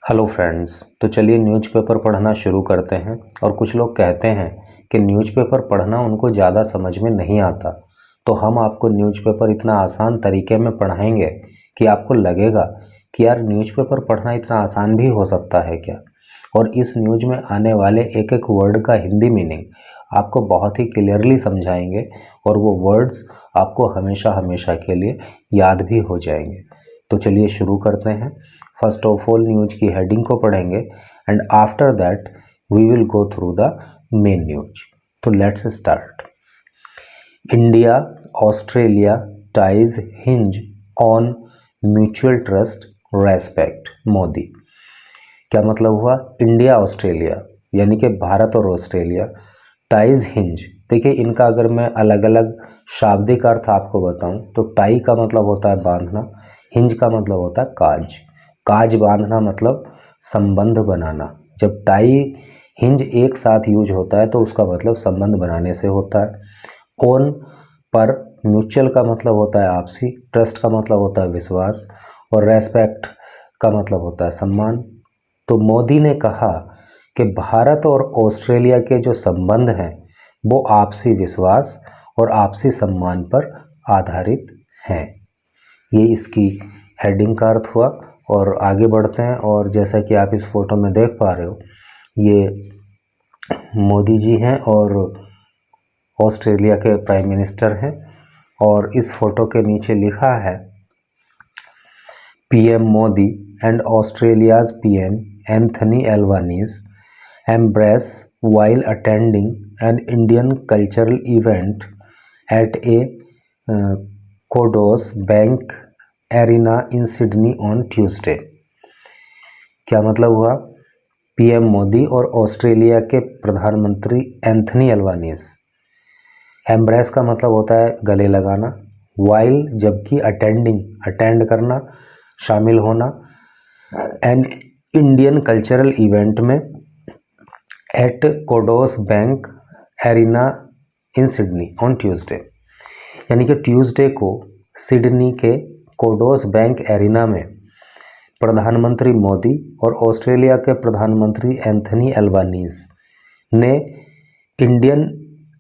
Hello friends, तो चलिए newspaper पढ़ना शुरू करते हैं। और कुछ लोग कहते हैं कि न्यूज़पेपर पढ़ना उनको ज़्यादा समझ में नहीं आता, तो हम आपको न्यूज़पेपर इतना आसान तरीके में पढ़ाएंगे कि आपको लगेगा कि यार न्यूज़पेपर पढ़ना इतना आसान भी हो सकता है क्या। और इस न्यूज़ में आने वाले एक एक वर्ड का हिंदी मीनिंग आपको बहुत ही क्लियरली समझाएंगे और वो वर्ड्स आपको हमेशा हमेशा के लिए याद भी हो जाएंगे। तो चलिए शुरू करते हैं। फर्स्ट ऑफ ऑल न्यूज की हेडिंग को पढ़ेंगे and after that we will go through the main news. तो let's start. India Australia ties hinge on mutual trust respect Modi. क्या मतलब हुआ? इंडिया ऑस्ट्रेलिया यानी कि भारत और ऑस्ट्रेलिया टाइज हिंज। देखिए, इनका अगर मैं अलग अलग शाब्दिक अर्थ आपको बताऊं तो टाई का मतलब होता है बांधना, हिंज का मतलब होता है काज। काज बांधना मतलब संबंध बनाना। जब टाई हिंज एक साथ यूज होता है तो उसका मतलब संबंध बनाने से होता है। ओन पर म्यूचुअल का मतलब होता है आपसी, ट्रस्ट का मतलब होता है विश्वास और रेस्पेक्ट का मतलब होता है सम्मान। तो मोदी ने कहा कि भारत और ऑस्ट्रेलिया के जो संबंध हैं वो आपसी विश्वास और आपसी सम्मान पर आधारित हैं। ये इसकी हेडिंग का अर्थ हुआ। और आगे बढ़ते हैं। और जैसा कि आप इस फोटो में देख पा रहे हो, ये मोदी जी हैं और ऑस्ट्रेलिया के प्राइम मिनिस्टर हैं। और इस फोटो के नीचे लिखा है PM Modi and Australia's PM Anthony Albanese embrace while attending an Indian cultural event at a Qudos Bank Arena in Sydney on Tuesday। क्या मतलब हुआ? पीएम मोदी और ऑस्ट्रेलिया के प्रधानमंत्री एंथनी एल्बानीज। एम्ब्रेस का मतलब होता है गले लगाना, वाइल जबकि, अटेंडिंग अटेंड करना, शामिल होना, एन इंडियन कल्चरल इवेंट में, at Qudos Bank Arena in Sydney on Tuesday. यानी कि ट्यूसडे को सिडनी के कोडोस बैंक एरिना में प्रधानमंत्री मोदी और ऑस्ट्रेलिया के प्रधानमंत्री एंथनी एल्बानीज ने इंडियन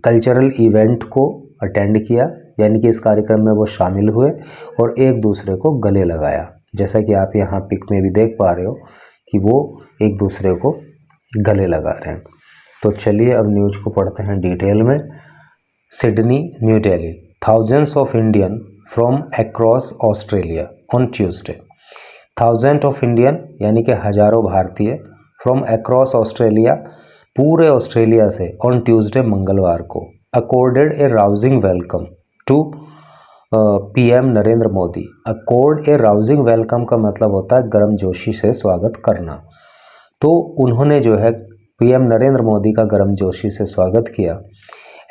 कल्चरल इवेंट को अटेंड किया। यानी कि इस कार्यक्रम में वो शामिल हुए और एक दूसरे को गले लगाया। जैसा कि आप यहाँ पिक में भी देख पा रहे हो कि वो एक दूसरे को गले लगा रहे हैं। तो चलिए अब न्यूज को पढ़ते हैं डिटेल में। Sydney New Delhi, thousands of Indian from across Australia on Tuesday. Thousand of Indian यानी कि हजारों भारतीय, फ्रॉम अक्रॉस ऑस्ट्रेलिया पूरे ऑस्ट्रेलिया से, ऑन ट्यूसडे मंगलवार को, accorded a rousing welcome to PM Narendra Modi. Accord a rousing welcome का मतलब होता है गर्मजोशी से स्वागत करना। तो उन्होंने जो है पीएम नरेंद्र मोदी का गर्मजोशी से स्वागत किया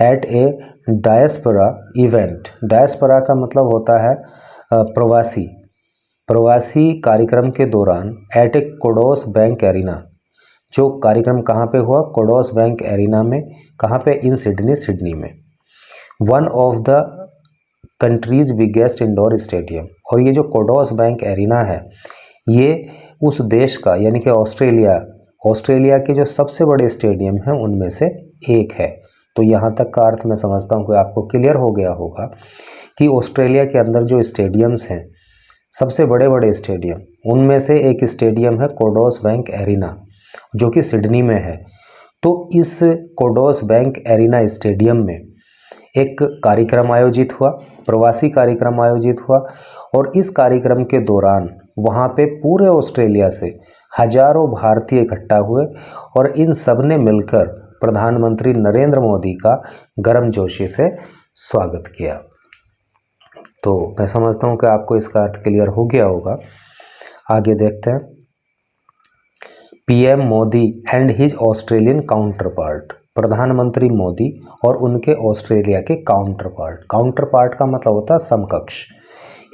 एट ए डायस्पोरा इवेंट। डायस्पोरा का मतलब होता है प्रवासी। प्रवासी कार्यक्रम के दौरान एट ए कोडोस बैंक एरिना। जो कार्यक्रम कहाँ पे हुआ? कोडोस बैंक एरिना में। कहाँ पे? इन सिडनी, सिडनी में। One of the countries biggest indoor stadium. और ये जो कोडोस बैंक एरिना है ये उस देश का यानी कि ऑस्ट्रेलिया के जो सबसे बड़े स्टेडियम हैं उनमें से एक है। तो यहाँ तक का अर्थ मैं समझता हूँ कि आपको क्लियर हो गया होगा कि ऑस्ट्रेलिया के अंदर जो स्टेडियम्स हैं, सबसे बड़े बड़े स्टेडियम, उनमें से एक स्टेडियम है कोडोस बैंक एरिना जो कि सिडनी में है। तो इस कोडोस बैंक एरिना स्टेडियम में एक कार्यक्रम आयोजित हुआ, प्रवासी कार्यक्रम आयोजित हुआ। और इस कार्यक्रम के दौरान वहाँ पे पूरे ऑस्ट्रेलिया से हजारों भारतीय इकट्ठा हुए और इन सब ने मिलकर प्रधानमंत्री नरेंद्र मोदी का गर्मजोशी से स्वागत किया। तो मैं समझता हूँ कि आपको इसका अर्थ क्लियर हो गया होगा। आगे देखते हैं। PM Modi and his Australian counter part. प्रधानमंत्री मोदी और उनके ऑस्ट्रेलिया के काउंटर पार्ट। काउंटर पार्ट का मतलब होता है समकक्ष।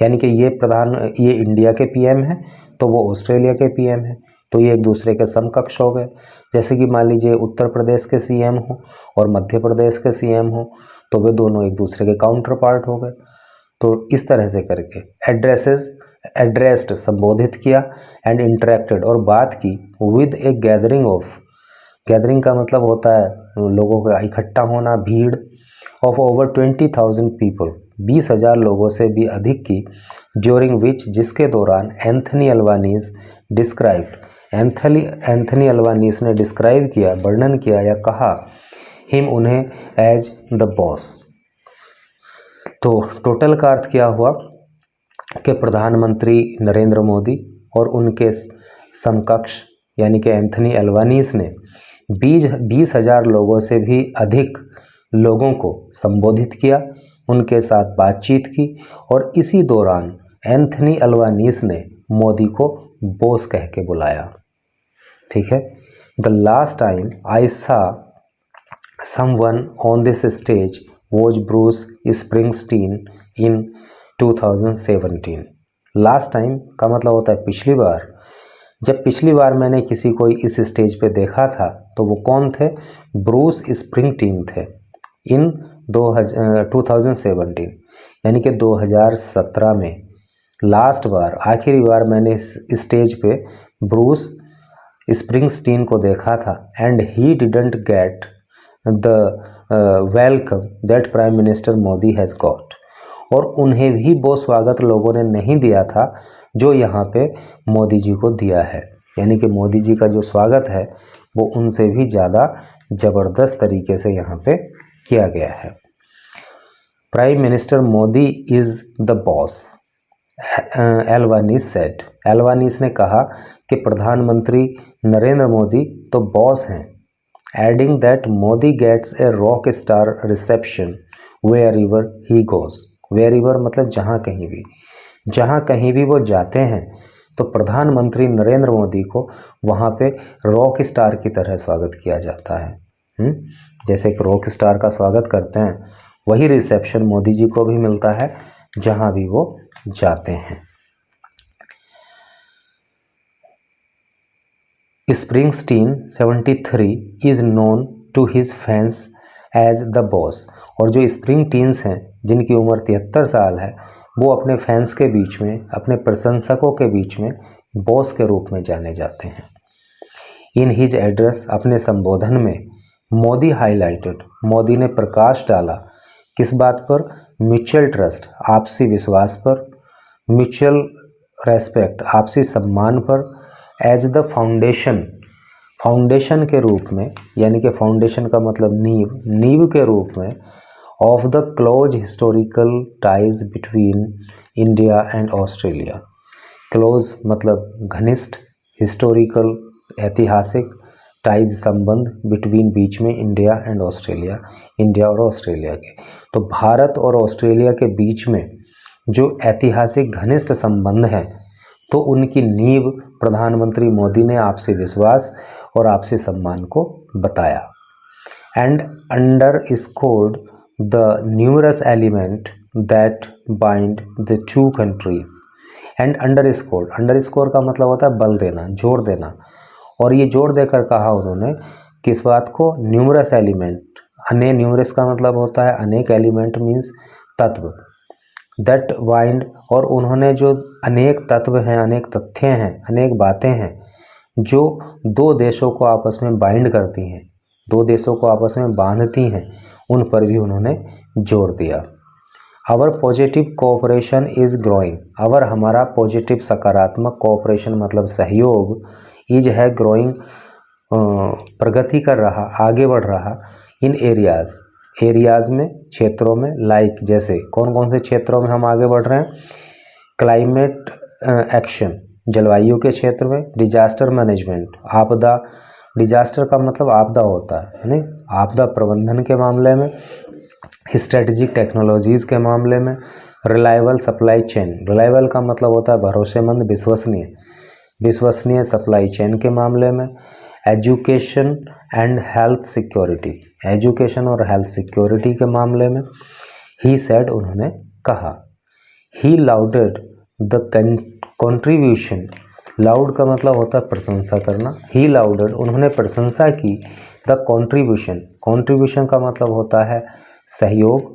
यानी कि ये इंडिया के पीएम हैं तो वो ऑस्ट्रेलिया के पीएम हैं, तो ये एक दूसरे के समकक्ष हो गए। जैसे कि मान लीजिए उत्तर प्रदेश के सीएम हो और मध्य प्रदेश के सीएम हो तो वे दोनों एक दूसरे के काउंटर पार्ट हो गए। तो इस तरह से करके एड्रेस्ड संबोधित किया, एंड इंटरेक्टेड और बात की, with A gathering of, gathering का मतलब होता है लोगों का इकट्ठा होना, भीड़, ऑफ ओवर 20,000 पीपल, 20,000 लोगों से भी अधिक की, ड्यूरिंग विच, जिसके दौरान Anthony Albanese described, Anthony Albanese ने डिस्क्राइब किया, वर्णन किया या कहा, हिम उन्हें, एज द बॉस। तो टोटल का अर्थ क्या हुआ कि प्रधानमंत्री नरेंद्र मोदी और उनके समकक्ष यानी कि एंथनी अल्बानीज ने 20,000 लोगों से भी अधिक लोगों को संबोधित किया, उनके साथ बातचीत की, और इसी दौरान एंथनी अल्बानीज ने मोदी को बॉस कह के बुलाया। ठीक है। द लास्ट टाइम आई सा someone on this stage was Bruce Springsteen in 2017। Last time का मतलब होता है पिछली बार। जब पिछली बार मैंने किसी को इस स्टेज पे देखा था तो वो कौन थे? ब्रूस स्प्रिंगस्टीन थे इन 2017 यानी कि 2017 में लास्ट बार, आखिरी बार मैंने इस स्टेज पे ब्रूस स्प्रिंगस्टीन को देखा था। And he didn't get the welcome that prime minister Modi has got, और उन्हें भी वो स्वागत लोगों ने नहीं दिया था जो यहाँ पे मोदी जी को दिया है। यानी कि मोदी जी का जो स्वागत है वो उनसे भी ज़्यादा ज़बरदस्त तरीके से यहाँ पे किया गया है। Prime minister Modi is the boss, Albanese said. Albanese ने कहा कि प्रधानमंत्री नरेंद्र मोदी तो बॉस हैं। Adding that Modi gets a rock star reception wherever he goes. Wherever मतलब जहाँ कहीं भी वो जाते हैं तो प्रधानमंत्री नरेंद्र मोदी को वहाँ पे रॉक स्टार की तरह स्वागत किया जाता है। जैसे एक रॉक स्टार का स्वागत करते हैं वही रिसेप्शन मोदी जी को भी मिलता है जहाँ भी वो जाते हैं। Springsteen 73 is known to his fans as the boss. और जो स्प्रिंगस्टीन्स हैं जिनकी उम्र 73 साल है वो अपने फैंस के बीच में, अपने प्रशंसकों के बीच में बॉस के रूप में जाने जाते हैं। इन हिज एड्रेस, अपने संबोधन में, मोदी हाईलाइटेड, मोदी ने प्रकाश डाला किस बात पर? म्यूचुअल ट्रस्ट, आपसी विश्वास पर, म्यूचुअल रेस्पेक्ट, आपसी सम्मान पर, एज द फाउंडेशन, फाउंडेशन के रूप में, यानी कि फाउंडेशन का मतलब नींव, नींव के रूप में, of the close historical ties between India and Australia. Close मतलब घनिष्ठ, हिस्टोरिकल ऐतिहासिक, टाइज संबंध, बिटवीन बीच में, इंडिया एंड ऑस्ट्रेलिया, इंडिया और ऑस्ट्रेलिया के। तो भारत और ऑस्ट्रेलिया के बीच में जो ऐतिहासिक घनिष्ठ संबंध हैं तो उनकी नींव प्रधानमंत्री मोदी ने आपसी विश्वास और आपसी सम्मान को बताया। And under scored the numerous element that bind the two countries. And under score का मतलब होता है बल देना, जोर देना, और ये जोर देकर कहा उन्होंने किस बात को? न्यूमरस एलिमेंट, अनेक, न्यूमरस का मतलब होता है अनेक, एलिमेंट मीन्स तत्व, दैट बाइंड, और उन्होंने जो अनेक तत्व हैं, अनेक तथ्य हैं, अनेक बातें हैं जो दो देशों को आपस में बाइंड करती हैं, दो देशों को आपस में बांधती हैं, उन पर भी उन्होंने जोर दिया। Our positive cooperation is growing, our हमारा पॉजिटिव सकारात्मक कोऑपरेशन मतलब सहयोग, इज है ग्रोइंग प्रगति कर रहा, आगे बढ़ रहा, इन एरियाज़, एरियाज़ में, क्षेत्रों में, लाइक जैसे कौन कौन से क्षेत्रों में हम आगे बढ़ रहे हैं? क्लाइमेट एक्शन, जलवायु के क्षेत्र में, डिजास्टर मैनेजमेंट, आपदा, डिजास्टर का मतलब आपदा होता है, यानी आपदा प्रबंधन के मामले में, स्ट्रेटेजिक टेक्नोलॉजीज़ के मामले में, रिलायबल सप्लाई चेन, रिलायबल का मतलब होता है भरोसेमंद, विश्वसनीय, विश्वसनीय सप्लाई चेन के मामले में, education and health security, education और हेल्थ सिक्योरिटी के मामले में। ही सेड, उन्होंने कहा। ही लाउडेड द कंट्रीब्यूशन, लाउड का मतलब होता है प्रशंसा करना, ही लाउडेड, उन्होंने प्रशंसा की, द कंट्रीब्यूशन, कंट्रीब्यूशन का मतलब होता है सहयोग,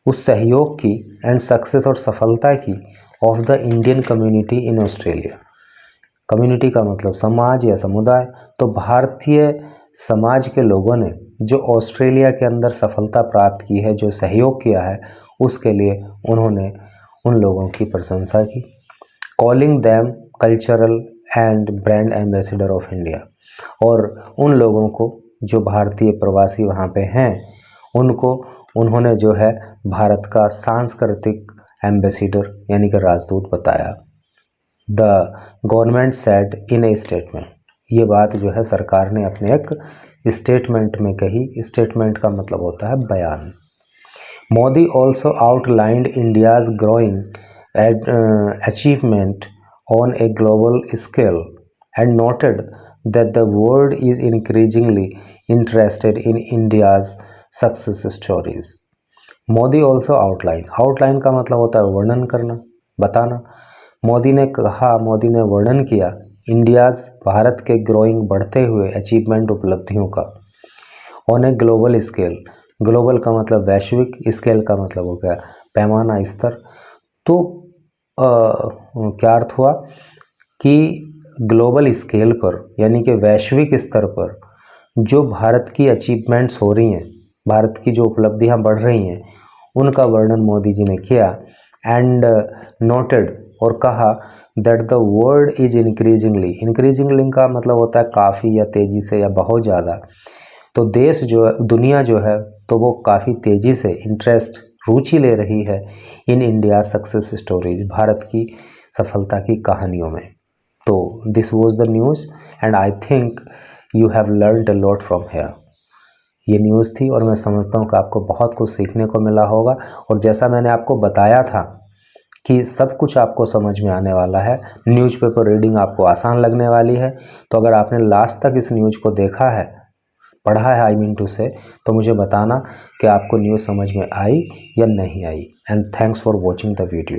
उस सहयोग की, एंड सक्सेस और सफलता की, of the Indian community in Australia. Community का मतलब समाज या समुदाय। तो भारतीय समाज के लोगों ने जो ऑस्ट्रेलिया के अंदर सफलता प्राप्त की है, जो सहयोग किया है, उसके लिए उन्होंने उन लोगों की प्रशंसा की। Calling them cultural and brand ambassador of India. और उन लोगों को जो भारतीय प्रवासी वहाँ पे हैं, उनको उन्होंने जो है भारत का सांस्कृतिक एम्बेसडर यानी कि राजदूत बताया। The government said in A statement. ये बात जो है सरकार ने अपने एक स्टेटमेंट में कही। स्टेटमेंट का मतलब होता है बयान। Modi also outlined India's growing achievement on a global scale and noted that the world is increasingly interested in India's success stories. Modi also outline. Outline का मतलब होता है वर्णन करना, बताना। मोदी ने कहा, मोदी ने वर्णन किया इंडियाज भारत के ग्रोइंग बढ़ते हुए अचीवमेंट उपलब्धियों का on a global scale. Global का मतलब वैश्विक, स्केल का मतलब हो गया पैमाना, स्तर। तो क्या अर्थ हुआ कि ग्लोबल स्केल पर यानी कि वैश्विक स्तर पर जो भारत की अचीवमेंट्स हो रही हैं, भारत की जो उपलब्धियां बढ़ रही हैं, उनका वर्णन मोदी जी ने किया। एंड नोटेड, और कहा that the world is increasingly का मतलब होता है काफ़ी या तेज़ी से या बहुत ज़्यादा। तो देश जो है, दुनिया जो है, तो वो काफ़ी तेज़ी से रुचि ले रही है in India success stories, Bharat की सफलता की कहानियों में। तो this was the news and I think you have learned a lot from here. ये न्यूज़ थी और मैं समझता हूँ कि आपको बहुत कुछ सीखने को मिला होगा। और जैसा मैंने आपको बताया था कि सब कुछ आपको समझ में आने वाला है, न्यूज़पेपर रीडिंग आपको आसान लगने वाली है। तो अगर आपने लास्ट तक इस न्यूज़ को देखा है, पढ़ा है, आई मीन टू से, तो मुझे बताना कि आपको न्यूज़ समझ में आई या नहीं आई। And thanks for watching the video.